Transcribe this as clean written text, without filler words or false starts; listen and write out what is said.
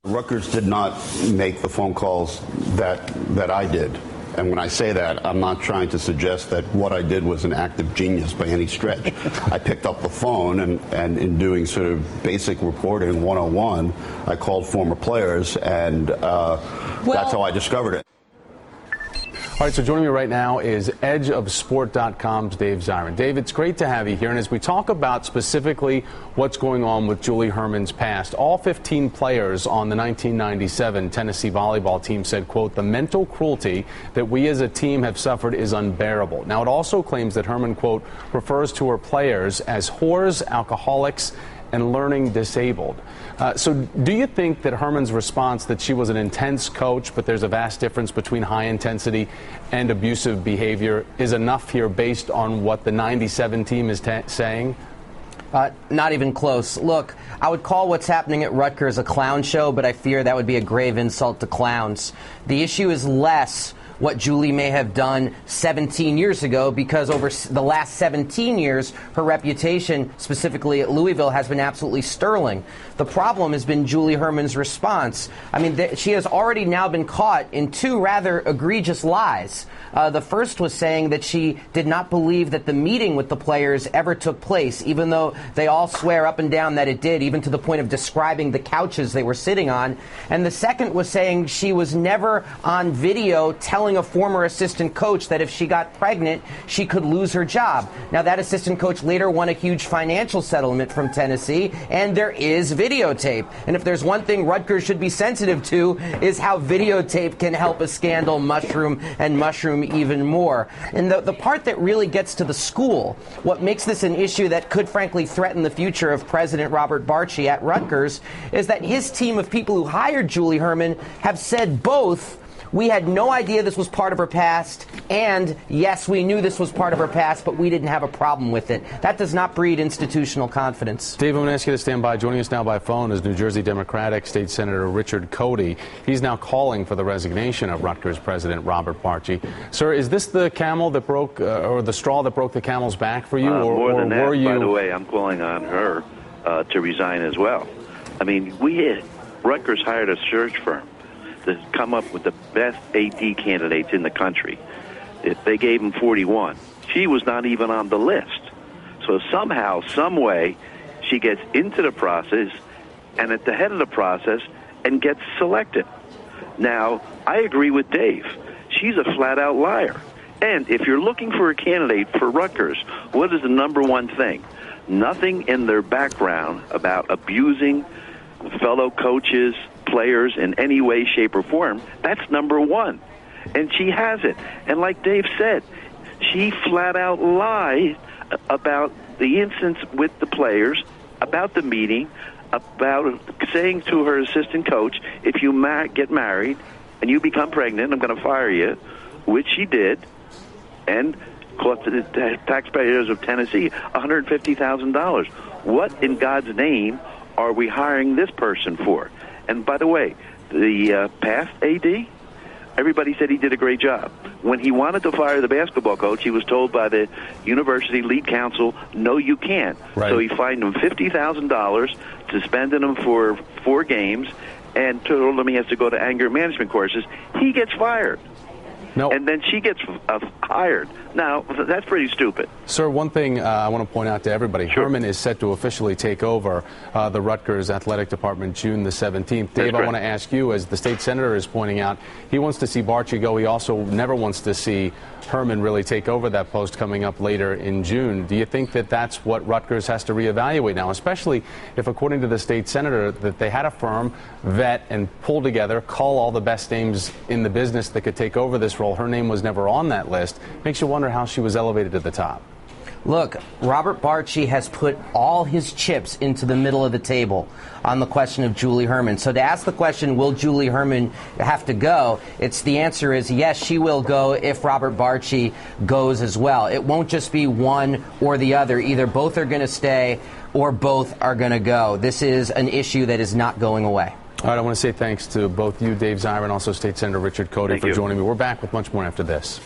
Rutgers did not make the phone calls that I did. And when I say that, I'm not trying to suggest that what I did was an act of genius by any stretch. I picked up the phone and in doing sort of basic reporting 101, I called former players, and that's how I discovered it. All right, so joining me right now is edgeofsport.com's Dave Zirin. Dave, it's great to have you here. And as we talk about specifically what's going on with Julie Herman's past, all 15 players on the 1997 Tennessee volleyball team said, quote, "The mental cruelty that we as a team have suffered is unbearable." Now, it also claims that Herman, quote, refers to her players as whores, alcoholics, and learning disabled. So do you think that Herman's response that she was an intense coach, but there's a vast difference between high intensity and abusive behavior, is enough here based on what the 97 team is saying? Not even close. Look, I would call what's happening at Rutgers a clown show, but I fear that would be a grave insult to clowns. The issue is less what Julie may have done 17 years ago, because over the last 17 years, her reputation, specifically at Louisville, has been absolutely sterling. The problem has been Julie Herman's response. I mean, she has already now been caught in two rather egregious lies. The first was saying that she did not believe that the meeting with the players ever took place, even though they all swear up and down that it did, even to the point of describing the couches they were sitting on. And the second was saying she was never on video telling a former assistant coach that if she got pregnant, she could lose her job. Now, that assistant coach later won a huge financial settlement from Tennessee, and there is videotape. And if there's one thing Rutgers should be sensitive to, is how videotape can help a scandal mushroom even more. And the part that really gets to the school, what makes this an issue that could frankly threaten the future of President Robert Barchi at Rutgers, is that his team of people who hired Julie Herman have said both, we had no idea this was part of her past, and yes, we knew this was part of her past, but we didn't have a problem with it. That does not breed institutional confidence. Dave, I'm going to ask you to stand by. Joining us now by phone is New Jersey Democratic State Senator Richard Cody. He's now calling for the resignation of Rutgers President Robert Barchi. Sir, is this the camel that broke, or the straw that broke the camel's back for you, more than that, were you? By the way, I'm calling on her to resign as well. I mean, Rutgers hired a search firm to come up with the best AD candidates in the country. They gave him 41. She was not even on the list. So somehow, some way, she gets into the process and at the head of the process and gets selected. Now, I agree with Dave. She's a flat-out liar. And if you're looking for a candidate for Rutgers, what is the number one thing? Nothing in their background about abusing fellow coaches, players in any way, shape, or form. That's number one. And she has it. And like Dave said, she flat out lied about the instance with the players, about the meeting, about saying to her assistant coach, if you get married and you become pregnant, I'm going to fire you, which she did, and cost the taxpayers of Tennessee $150,000. What in God's name are we hiring this person for? And by the way, the past AD, everybody said he did a great job. When he wanted to fire the basketball coach, he was told by the university lead counsel, no, you can't. Right. So he fined him $50,000, suspended him for 4 games, and told him he has to go to anger management courses. He gets fired. No. And then she gets hired. Now, that's pretty stupid. Sir, one thing I want to point out to everybody. Sure. Herman is set to officially take over the Rutgers Athletic Department June the 17th. Dave, I want to ask you, as the state senator is pointing out, he wants to see Barchi go. He also never wants to see Herman really take over that post coming up later in June. Do you think that that's what Rutgers has to reevaluate now, especially if, according to the state senator, that they had a firm vet and pull together, call all the best names in the business that could take over this role? Her name was never on that list. Makes you wonder how she was elevated to the top. Look, Robert Barchi has put all his chips into the middle of the table on the question of Julie Herman. So to ask the question, will Julie Herman have to go, the answer is yes, she will go if Robert Barchi goes as well. It won't just be one or the other. Either both are going to stay or both are going to go. This is an issue that is not going away. All right, I want to say thanks to both you, Dave Zirin, and also State Senator Richard Cody, for joining me. We're back with much more after this.